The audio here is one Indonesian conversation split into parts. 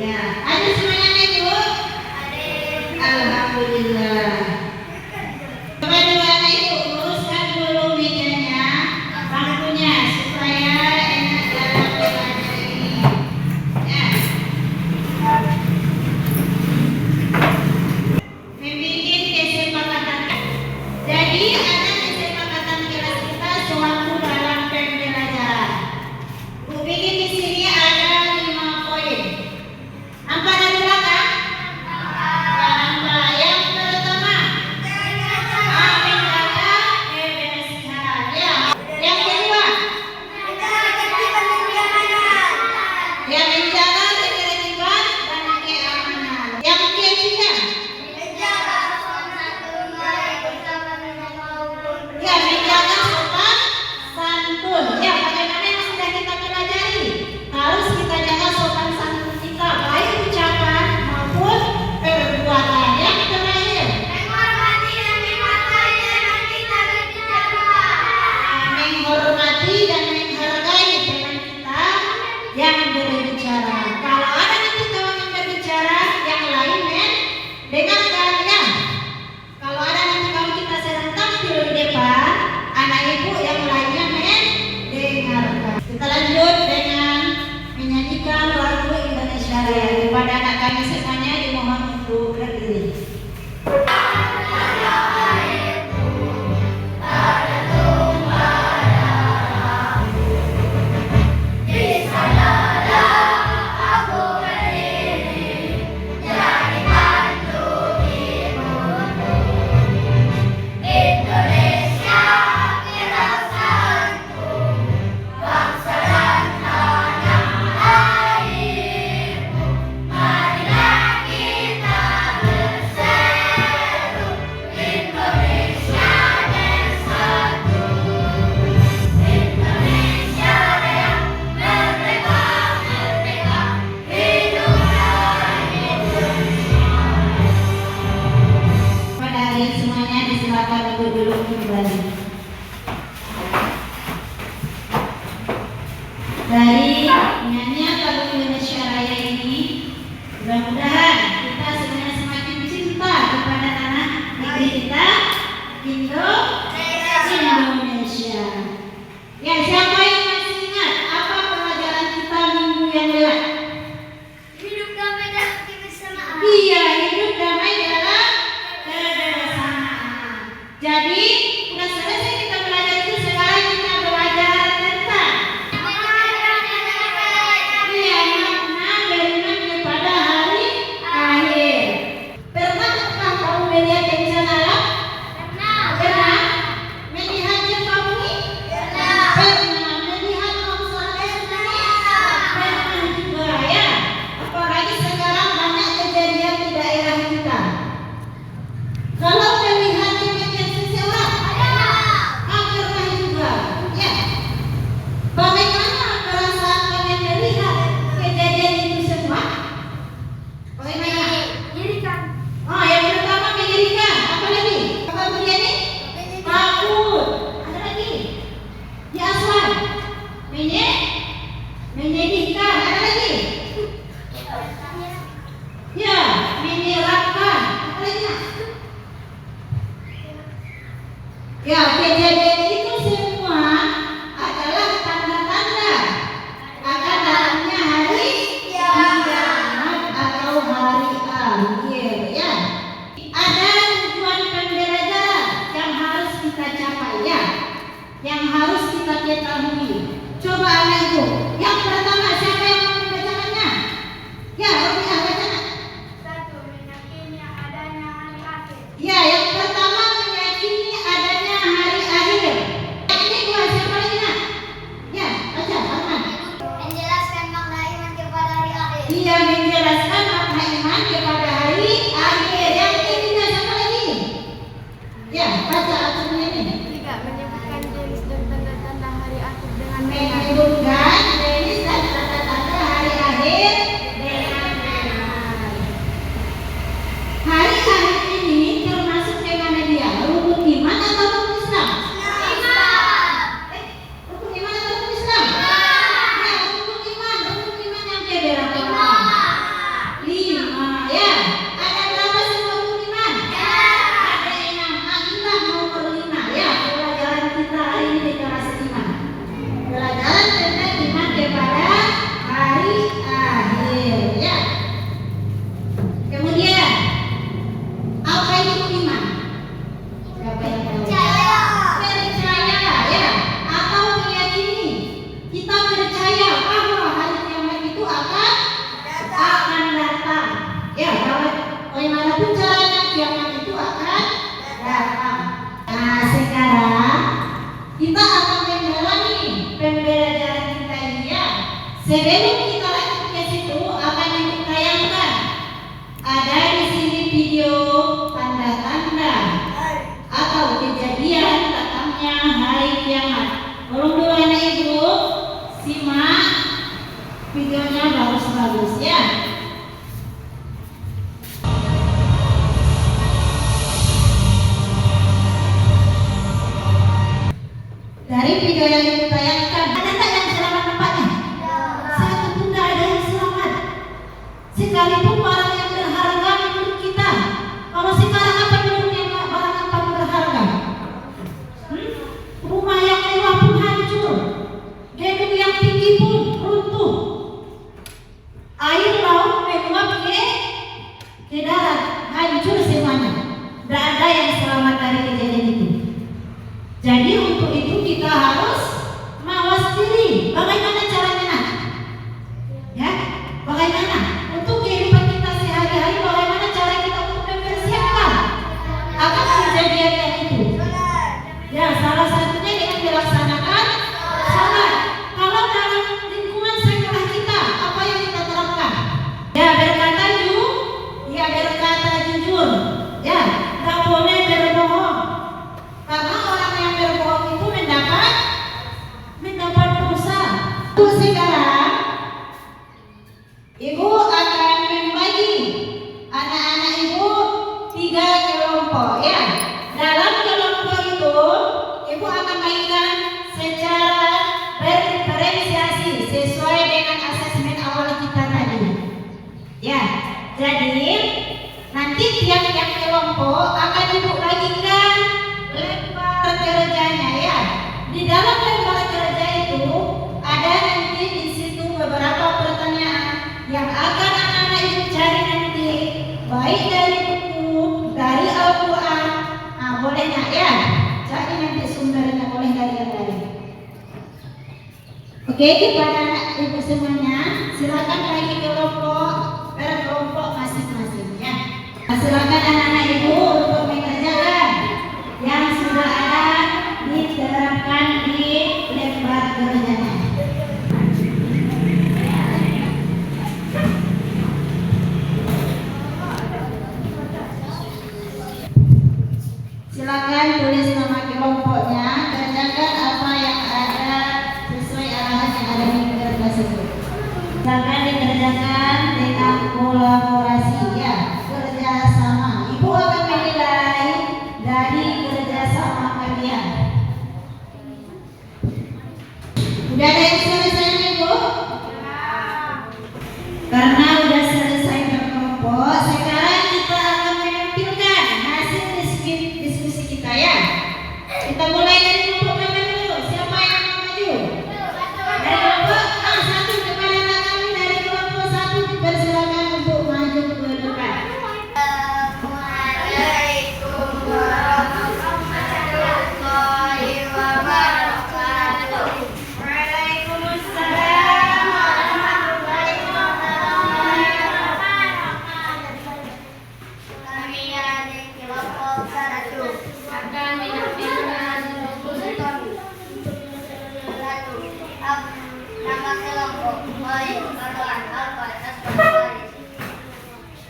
Ya, ada semuanya Ibu? Alhamdulillah. Kedua Ibu uruskan dulu mejanya, bangkunya supaya enak dalam belajar ini. Ya. Membikin kesepakatan. Jadi ada kesepakatan kelas kita sewaktu dalam pembelajaran. Bu bikin di sini ada 5 poin. Nampak dari belakang? Nampak. Yang pertama, menjaga kebersihan. Ya. Yang kedua, yang menjaga ketertiban dan keamanan. Yang ketiga, ya menjaga sopan santun. Ya, bagaimana yang sudah kita pelajari? Harus kita jaga sopan santun kita, baik ucapan maupun perbuatan. Yang terakhir, menghormati dan menghargai teman kita yang berbicara. Kalau ada nanti kawan yang berbicara, yang lain dengarkan ya. Kalau ada nanti kalau kita sedang tampil di depan, anak ibu yang lainnya mendengarkan. Kita lanjut dengan menyanyikan lagu Indonesia Raya. Kepada anak kami semuanya dimohon untuk berdiri. Pada hari semuanya disilakan untuk duduk kembali. Dari nyanyian lagu Indonesia Raya ini, mudah-mudahan kita semuanya semakin cinta kepada tanah negeri kita, Indonesia. Ya, siapa yang masih ingat apa pelajaran kita minggu yang lewat? Hidup damai dalam kebersamaan. Iya, hidup damai dalam kebersamaan. Jadi, sudah selesai kita belajar itu, sekarang kita belajar tentang makna beriman kepada hari akhir. Pernahkah kamu melihat bencana alam? Pernah? Melihat gempa bumi? Pernah. Melihat longsor tsunami? Pernah juga ya. Apalagi sekarang banyak kejadian di daerah kita. Kalau melihat di media sosial, pernah juga. Ya. Bagaimana perasaan kalian melihat kejadian itu semua? Bagaimana? Oh, yang pertama mengerikan. Apa lagi? Apa begini? Takut. Ada lagi? Ya, Aswan. Menyedihkan. Ada lagi? Ya, menyeramkan. Apa lagi? Ya, kejadian itu semua adalah tanda-tanda akan datangnya hari kiamat atau hari akhir ya. Ada tujuan pembelajaran yang harus kita capai ya, yang harus kita ketahui. Coba anak ibu, yang pertama siapa yang mau membacakannya? Ya, Robiah bacakan. Ya, yang pertama meyakini adanya hari akhir. Yang kedua siapa lagi nak? Ya, baca Arman. Menjelaskan makna iman kepada hari akhir. Dia menjelaskan makna iman kepada hari akhir. Yang ketiga siapa lagi? Ya, baca aturannya ini. Menyebutkan jenis dan tanda-tanda hari akhir dengan benar. Menyebutkan jenis dan Sebelum kita lanjut ke situ, akan ditayangkan. Ada di sini video tanda-tanda atau kejadian datangnya hari kiamat. Tolong dulu anak ibu simak videonya bagus-bagus ya. Dari video yang ditayangkan, ada tak yang selamat tempatnya? Satu pun tidak ada yang selamat. Sekalipun barang yang berharga menurut kita. Kalau sekarang apa menurutnya barang yang paling berharga? Rumah yang mewah pun hancur, gedung yang tinggi pun runtuh, air laut meluap ke darat, hancur semuanya. Tidak ada yang selamat dari kejadian itu. Jadi untuk itu kita harus mawas diri. Bagaimana caranya nak? Ya, bagaimana? Untuk kehidupan kita sehari-hari, bagaimana cara kita untuk mempersiapkan akan kejadian yang itu? Ya, salah satunya dengan melaksanakan salat. Kalau dalam lingkungan sekolah kita, apa yang kita terapkan? Ya, berkata jujur. Ya, tak boleh berbohong. Karena orang yang berbohong itu mendapat dosa. Sekarang ibu akan membagi anak-anak ibu 3 kelompok ya. Dalam kelompok itu ibu akan bagikan secara berdiferensiasi sesuai dengan asesmen awal kita tadi. Ya, jadi nanti tiap-tiap kelompok akan ibu bagikan lembar kerjanya ya. Di dalam lembar kerja itu ada nanti di situ beberapa pertanyaan yang akan anak-anak ibu cari nanti, baik dari buku, dari Al-Quran. Nah, boleh nak ya? Cari nanti sumbernya, boleh dari yang lain. Oke, kepada anak ibu semuanya, silakan bagi kelompok per kelompok masing-masing ya. Silakan anak-anak ibu untuk mengerjakan yang sudah ada diterapkan di lembar kerjanya. Silakan tulis nama kelompoknya, kerjakan apa yang ada sesuai arahan yang ada di lembar tersebut. Silakan dikerjakan dengan kolaborasi ya, kerjasama. Ibu akan menilai dari kerjasama kalian. Udah ada yang selesai ibu? Karena udah selesai berkelompok, sekarang kita akan menampilkan hasil diskusi kita ya. Kita mulai dari kelompok mana dulu? Siapa yang mau maju? Dari kelompok satu, kepada anak kami dari kelompok 1 dipersilakan untuk maju ke depan. Assalamualaikum warahmatullahi wabarakatuh. Waalaikumsalam warahmatullahi wabarakatuh. Kami ada kelompok 1 akan menampilkan nama kelompok baik Baruan Alfa Asparis.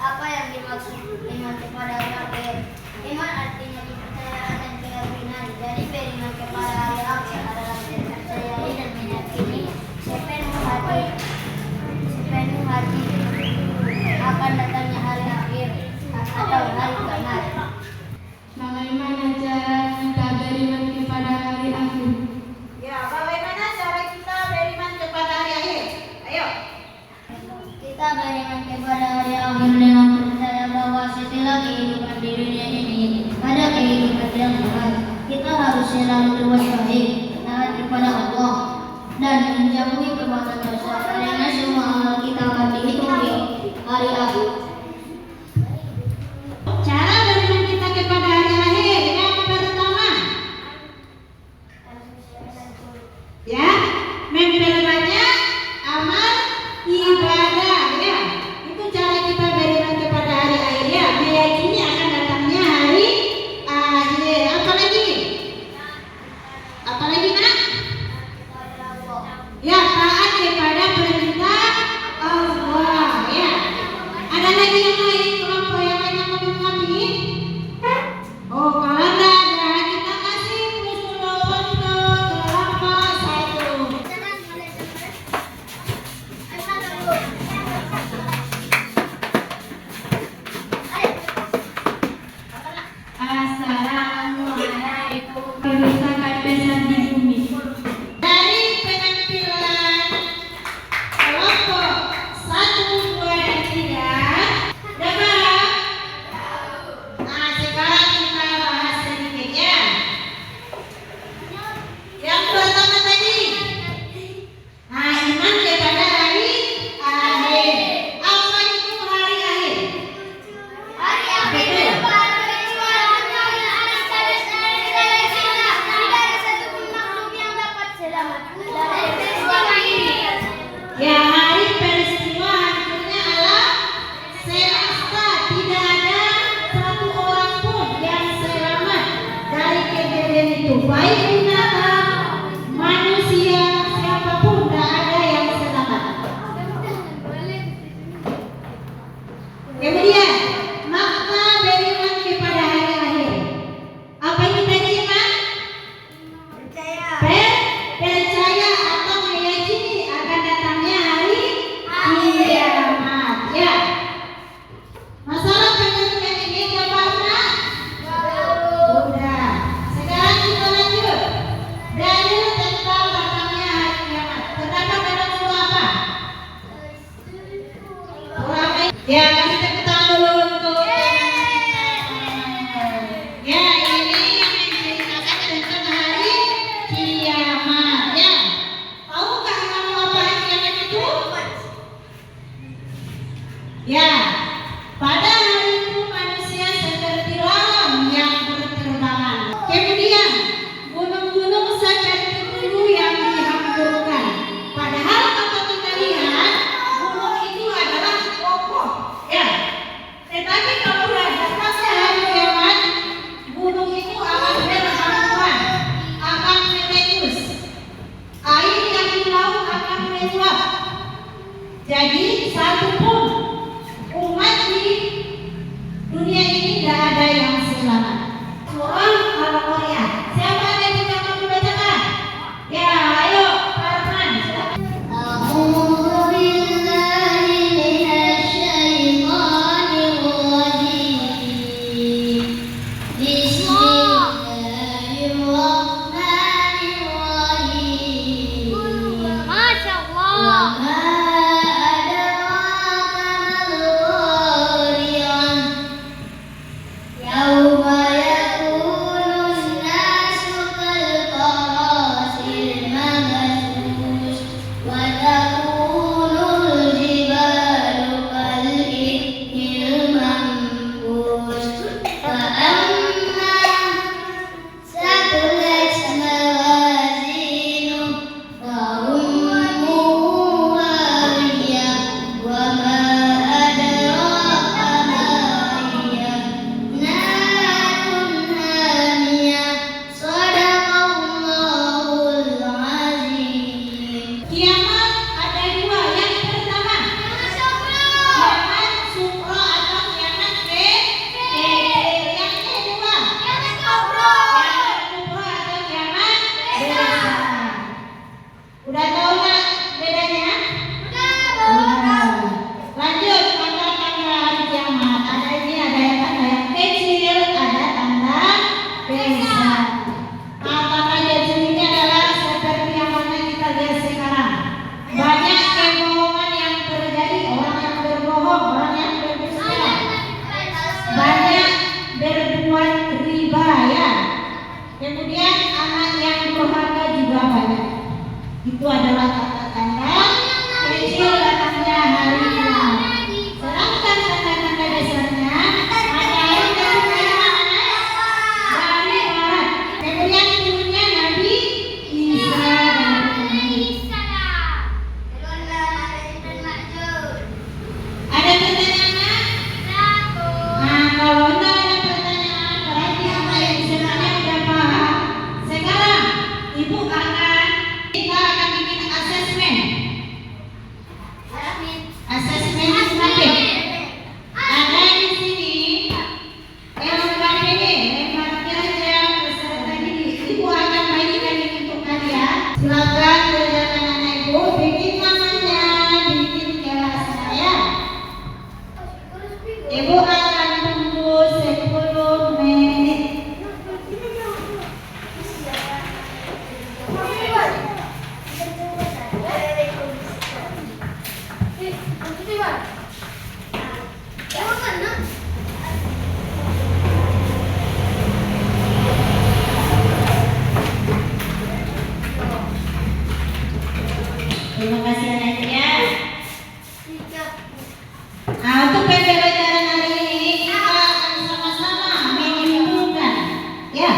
Apa yang dimaksud iman kepada akhir? Iman artinya kepercayaan dan keyakinan. Jadi beriman kepada hari akhir adalah mempercayai dan meyakini sepenuh hati akan datangnya hari akhir atau hari kiamat. Bagaimana cara kita beriman kepada hari akhir? Ya, bagaimana cara kita beriman kepada hari akhir? Ayo. Kita beriman kepada hari akhir dengan percaya bahwa setelah kehidupan di dunia ini ada kehidupan yang baik. Kita harus selalu berbuat baik, taat kepada Allah, dan menjauhi perbuatan dosa. Karena semua amal kita akan dihitung di hari akhir. Cara beriman kita kepada hari akhir yang pertama, ya, memperbanyak amal ibadah ya. Itu cara kita beriman kepada hari akhir ya, meyakini akan datangnya hari akhir. Apalagi nak? Ya, taat kepada perintah Ya, hari peristiwa hancurnya alam semesta. Tidak ada satu orang pun yang selamat dari kejadian itu. Baik binatang, manusia, siapapun, tidak ada yang selamat. Kemudian makna beriman kepada hari akhir. Apa yang kita iman? Percaya atau meyakini akan datangnya hari kiamat. Ya. Masalah pengertian ini jawabnya sudah. Sekarang kita lanjut. Dalil tentang datangnya hari kiamat. Terdapat dalam surah apa? Surah apa? Ya, kasih tepuk tangan dulu untuk ya, ini yang menceritakan tentang hari kiamat. Ya, tahukah kamu apa hari kiamat itu? Ya, pada hari itu manusia seperti lalang yang berterbangan. Kemudian gunung-gunung seperti bulu yang dihancurkan. Padahal kalau kita lihat gunung itu adalah kokoh. Ya, tetapi kalau datangnya hari kiamat, gunung itu akan berhamburan, akan meletus. Air yang di laut akan meluap. Jadi satu pun umat di dunia ini tidak ada yang selamat. Surah Al-Qari'ah. Siapa yang bisa membacakan? Ya, ayo, Pak Arman. أعوذ بالله من الشيطان الرجيم بسم الله الرحمن الرحيم وما أدراك ما القارعة يوم يكون الناس كالفراش المبثوث وتكون الجبال كالإهن المنفوش فأما ثقلت موازينه فأمه هاوية وما أدراك ما هي نار حامية صدق الله العظيم. Kiamat ada dua. Yang pertama, kiamat sukro atau kiamat kekir. Yang kedua, kiamat kubro atau kiamat besar. Udah tahu nggak bedanya? Udah. Lanjut, tanda-tanda hari kiamat. Ada ini, ada yang tanda yang kecil, ada tanda besar. Nah, tanda kecil ini adalah seperti yang mana kita lihat sekarang. Banyak kebohongan yang terjadi, orang yang berbohong, orang yang berdusta, banyak berbuat riba, ya. Kemudian anak yang durhaka juga banyak. Itu adalah tanda-tanda kecil datangnya hari kiamat. Sedangkan tanda-tanda besarnya matahari dari mana? Dari barat. Kemudian turunnya Nabi Isa dari bumi. Ada pertanyaan? Nah, kalau tidak ada pertanyaan, berarti apa yang sebenarnya sudah paham. Sekarang Ibu kita akan bikin asesmen. Asesmen stabil. Ada di sini LKPD, lembaga kerja peserta didik. Ibu akan bagikan ini untuk kalian. Silakan kerjakan anak Ibu, bikin namanya, bikin kelasnya, ya. Ibu akan tunggu 10 menit. Terima kasih anak ya. Nah, untuk pembelajaran hari ini kita akan sama-sama menyimpulkan, ya,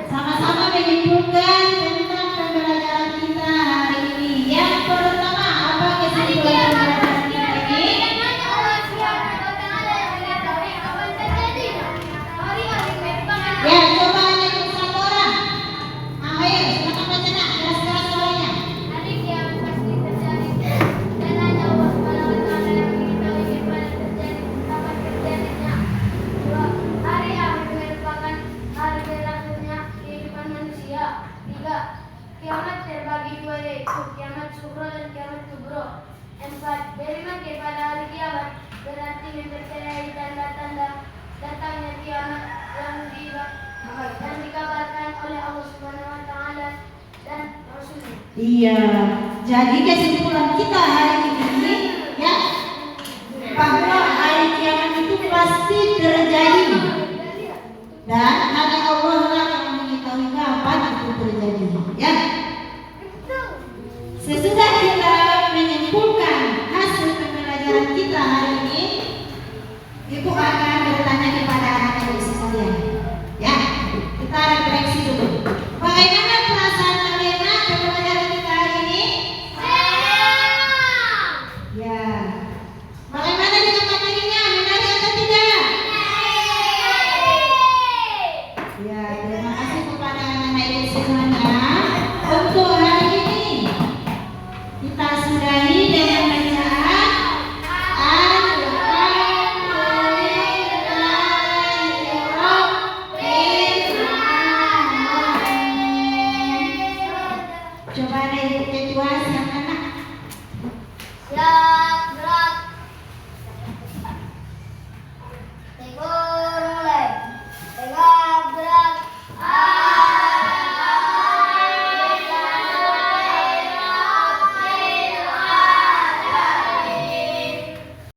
sama-sama menyimpulkan tentang pembelajaran kita hari sugro dan kiamat kubro. 4. Beriman kepada hari kiamat berarti mempercayai tanda-tanda datangnya kiamat yang dikabarkan oleh Allah Subhanahu wa taala dan Rasulnya. Iya, jadi kesimpulan kita hari ini ya bahwa hari kiamat itu pasti terjadi dan hanya Allah lah yang mengetahui kapan itu terjadi. Ya, sesudah kita menyimpulkan hasil pembelajaran kita hari ini, Ibu akan bertanya kepada anak-anak sekalian. Ya, kita refleksi dulu. Bagaimana perasaan kalian pembelajaran kita hari ini? Ya. Bagaimana dengan materinya? Menarik atau tidak? Ya, terima kasih kepada anak-anak ini semuanya. Untuk hari ini kita sudahi dengan bacaan Coba ada ibu ketua siapa anak? Ya.